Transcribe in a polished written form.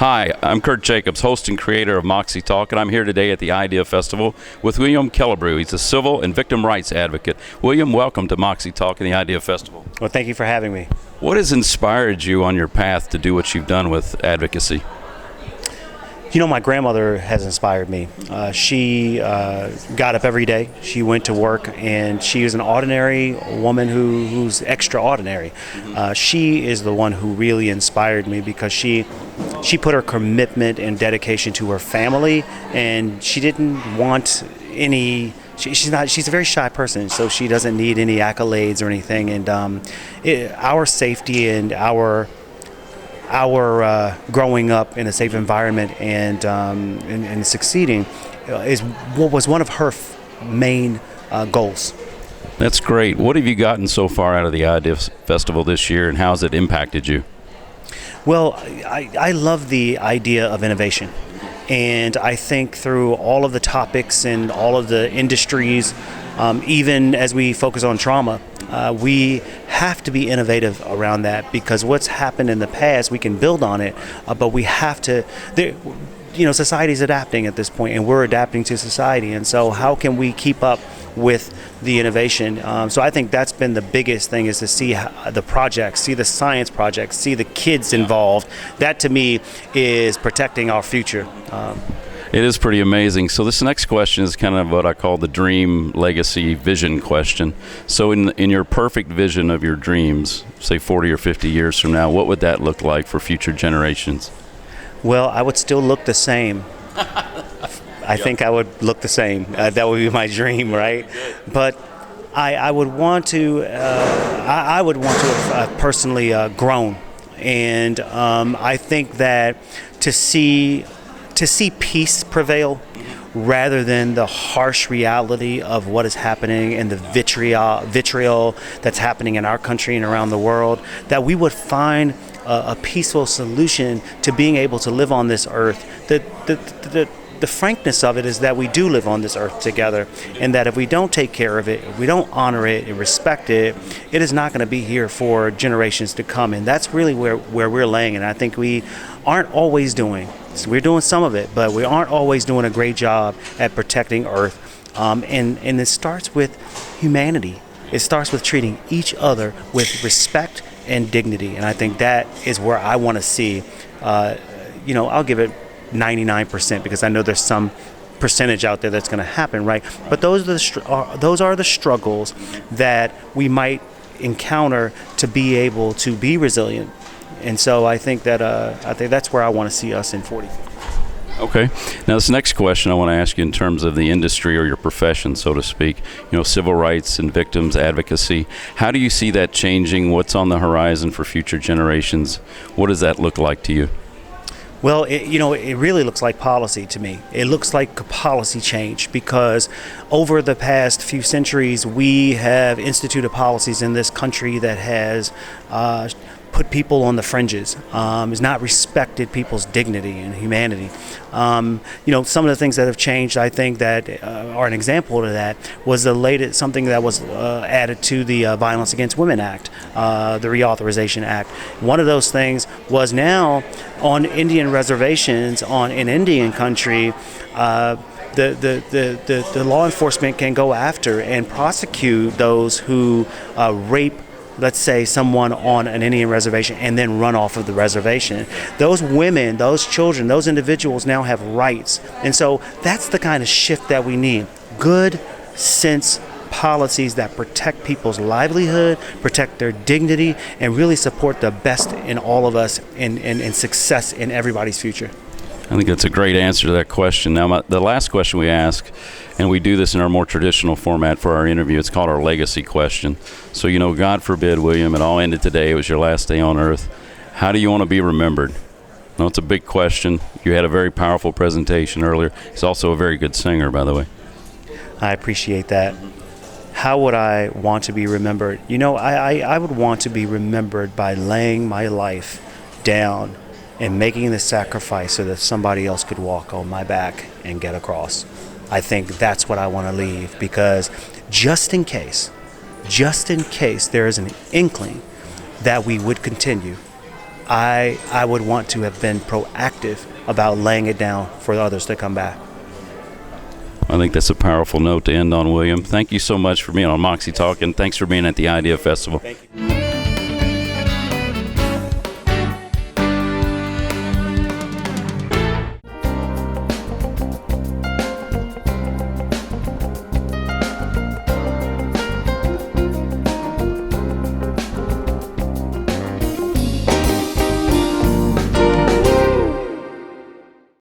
Hi, I'm Kirt Jacobs, host and creator of MoxieTalk, and I'm here today at the Idea Festival with William Kellibrew. He's a civil and victim rights advocate. William, welcome to MoxieTalk and the Idea Festival. Well, thank you for having me. What has inspired you on your path to do what you've done with advocacy? You know, my grandmother has inspired me. She got up every day. She went to work, and she is an ordinary woman who's extraordinary. She is the one who really inspired me because she put her commitment and dedication to her family, and she didn't want any. She's a very shy person, so she doesn't need any accolades or anything. And our safety and our growing up in a safe environment and succeeding is what was one of her main goals. That's great. What have you gotten so far out of the Idea Festival this year, and how has it impacted you? Well, I love the idea of innovation. And I think through all of the topics and all of the industries, even as we focus on trauma, we have to be innovative around that, because what's happened in the past, we can build on it, but we have to, society's adapting at this point, and we're adapting to society. And so how can we keep up with the innovation? So I think that's been the biggest thing, is to see the projects, see the science projects, see the kids involved. That to me is protecting our future. It is pretty amazing. So this next question is kind of what I call the dream, legacy, vision question. So in your perfect vision of your dreams, say 40 or 50 years from now, what would that look like for future generations? Well, I would still look the same. I think I would look the same. That would be my dream, right? But I would want to. I would want to have personally grown, and I think that to see peace prevail rather than the harsh reality of what is happening and the vitriol that's happening in our country and around the world, that we would find a peaceful solution to being able to live on this earth. The frankness of it is that we do live on this earth together, and that if we don't take care of it, if we don't honor it and respect it, it is not going to be here for generations to come. And that's really where we're laying. And I think we aren't always doing. So we're doing some of it, but we aren't always doing a great job at protecting Earth. And it starts with humanity. It starts with treating each other with respect and dignity. And I think that is where I want to see, I'll give it 99%, because I know there's some percentage out there that's going to happen, right? But those are the struggles that we might encounter to be able to be resilient. And so I think that's where I want to see us in 40. Okay. Now this next question I want to ask you in terms of the industry or your profession, so to speak, civil rights and victims advocacy. How do you see that changing? What's on the horizon for future generations? What does that look like to you? Well, it really looks like policy to me. It looks like a policy change, because over the past few centuries, we have instituted policies in this country that has put people on the fringes, has not respected people's dignity and humanity. Some of the things that have changed, I think, that are an example of that was something that was added to the Violence Against Women Act, the Reauthorization Act. One of those things was now on Indian reservations in Indian country, the law enforcement can go after and prosecute those who rape, let's say, someone on an Indian reservation and then run off of the reservation. Those women, those children, those individuals now have rights. And so that's the kind of shift that we need. Good sense policies that protect people's livelihood, protect their dignity, and really support the best in all of us and success in everybody's future. I think that's a great answer to that question. Now, the last question we ask, and we do this in our more traditional format for our interview, it's called our legacy question. So, God forbid, William, it all ended today. It was your last day on Earth. How do you want to be remembered? Now, it's a big question. You had a very powerful presentation earlier. He's also a very good singer, by the way. I appreciate that. How would I want to be remembered? I would want to be remembered by laying my life down and making the sacrifice so that somebody else could walk on my back and get across. I think that's what I want to leave, because just in case there is an inkling that we would continue, I would want to have been proactive about laying it down for others to come back. I think that's a powerful note to end on, William. Thank you so much for being on Moxie Talk, and thanks for being at the Idea Festival. Thank you.